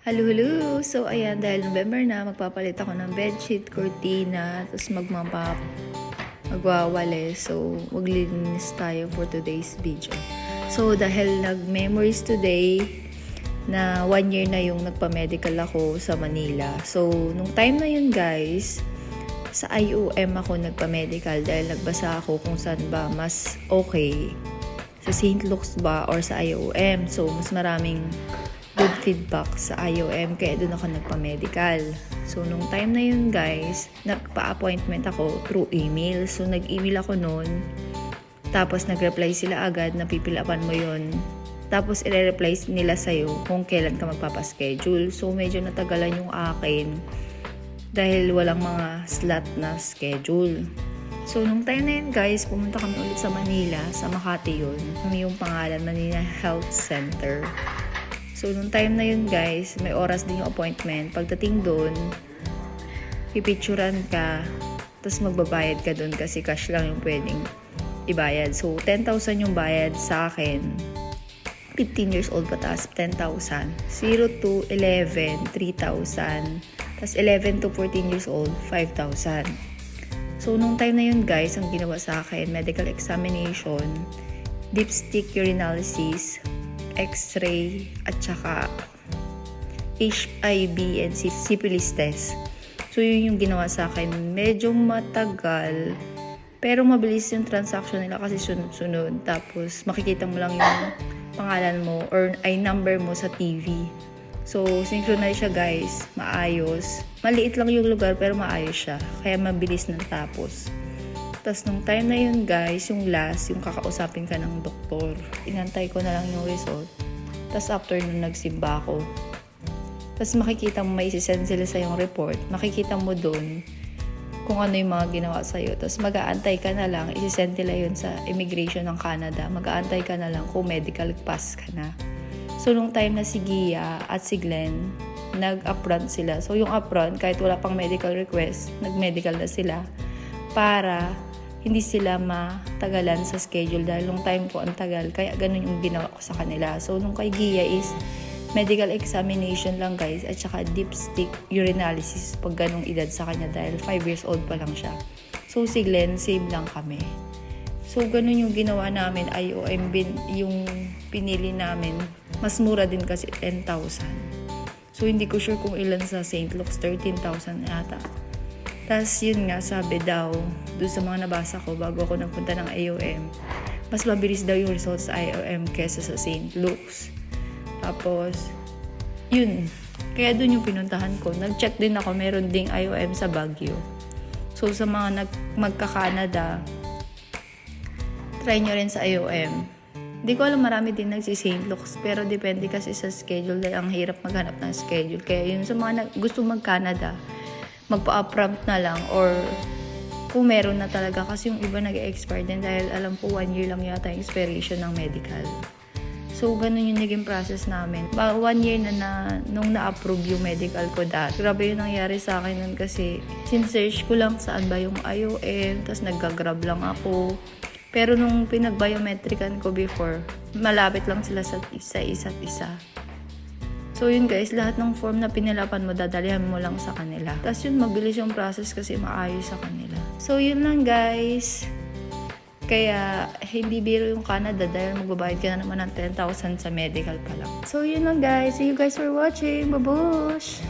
Hello, hello! So, ayan, dahil November na, magpapalit ako ng bedsheet, cortina, tapos magmamap, magwawale. So, maglinis tayo for today's video. So, dahil nag-memories today, na 1 year na yung nagpa-medical ako sa Manila. So, nung time na yun guys, sa IOM ako nagpa-medical dahil nagbasa ako kung saan ba mas okay. Sa St. Luke's ba or sa IOM. So, mas maraming good feedback sa IOM kaya doon ako nagpa-medical. So, nung time na yun guys, nagpa-appointment ako through email. So, nag-email ako noon. Tapos, nag-reply sila agad na pipilapan mo yun. Tapos, i-reply nila sa'yo kung kailan ka magpapaschedule. So, medyo natagalan yung akin dahil walang mga slot na schedule. So, nung time na yun guys, pumunta kami ulit sa Manila, sa Makati yun. Kami yung pangalan, Manila Health Center. So, nung time na yun guys, may oras din yung appointment. Pagdating doon, pipicturan ka, tapos magbabayad ka doon kasi cash lang yung pwedeng ibayad. So, 10,000 yung bayad sa akin. 15 years old pataas, 10,000. 0 to 11, 3,000. Tapos 11 to 14 years old, 5,000. So, nung time na yun guys, ang ginawa sa akin, medical examination, dipstick urinalysis, x-ray, at saka HIV and syphilis test. So, yun yung ginawa sa akin. Medyo matagal, pero mabilis yung transaction nila kasi sunod-sunod. Tapos, makikita mo lang yung pangalan mo or ay number mo sa TV. So, synchronize siya guys. Maayos. Maliit lang yung lugar pero maayos siya. Kaya mabilis nang tapos. Tapos, nung time na yun guys, yung last, yung kakausapin ka ng doktor. Inantay ko na lang yung result. Tapos, after nun, nagsimba ako. Tapos, makikita mo, may isisend sila sa yung report. Makikita mo dun kung ano yung mga ginawa sa'yo. Tapos mag-aantay ka na lang, isisend nila yun sa immigration ng Canada. Mag-aantay ka na lang kung medical pass ka na. So, nung time na si Gia at si Glenn, nag-upfront sila. So, yung upfront, kahit wala pang medical request, nag-medical na sila para hindi sila matagalan sa schedule. Dahil nung time ko ang tagal, kaya ganun yung ginawa ko sa kanila. So, nung kay Gia is medical examination lang guys at saka dipstick urinalysis pag ganong edad sa kanya dahil 5 years old pa lang siya. So si Glenn, same lang kami. So ganun yung ginawa namin, IOM yung pinili namin. Mas mura din kasi 10,000. So hindi ko sure kung ilan sa St. Luke's, 13,000 yata. Tapos yun nga, sabi daw, doon sa mga nabasa ko bago ako nagpunta ng IOM, mas mabilis daw yung results sa IOM kesa sa St. Luke's. Tapos, yun. Kaya dun yung pinuntahan ko. Nag-check din ako. Meron ding IOM sa Baguio. So, sa mga magka-Canada, try nyo rin sa IOM. Hindi ko alam, marami din nagsi-St. Luke's. Pero depende kasi sa schedule. Dahil ang hirap maghanap ng schedule. Kaya yun sa mga gusto mag-Canada, magpa-upfront na lang. Or kung meron na talaga. Kasi yung iba nag-expire din. Dahil alam ko 1 year lang yata yung expiration ng medical. So, ganun yung naging process namin. 1 year na nung na-approve yung medical ko dati. Grabe yung nangyari sa akin nun kasi sinsearch ko lang saan ba yung IOM, tapos nag-grab lang ako. Pero nung pinag-biometrican ko before, malapit lang sila sa isa't isa. So, yun guys, lahat ng form na pinilapan mo, dadalihan mo lang sa kanila. Tapos yun, mabilis yung process kasi maayos sa kanila. So, yun lang guys. Kaya, hindi biro yung Canada dahil magbabayad ka na naman ng 10,000 sa medical pa lang. So, yun lang guys. See you guys for watching. Babush!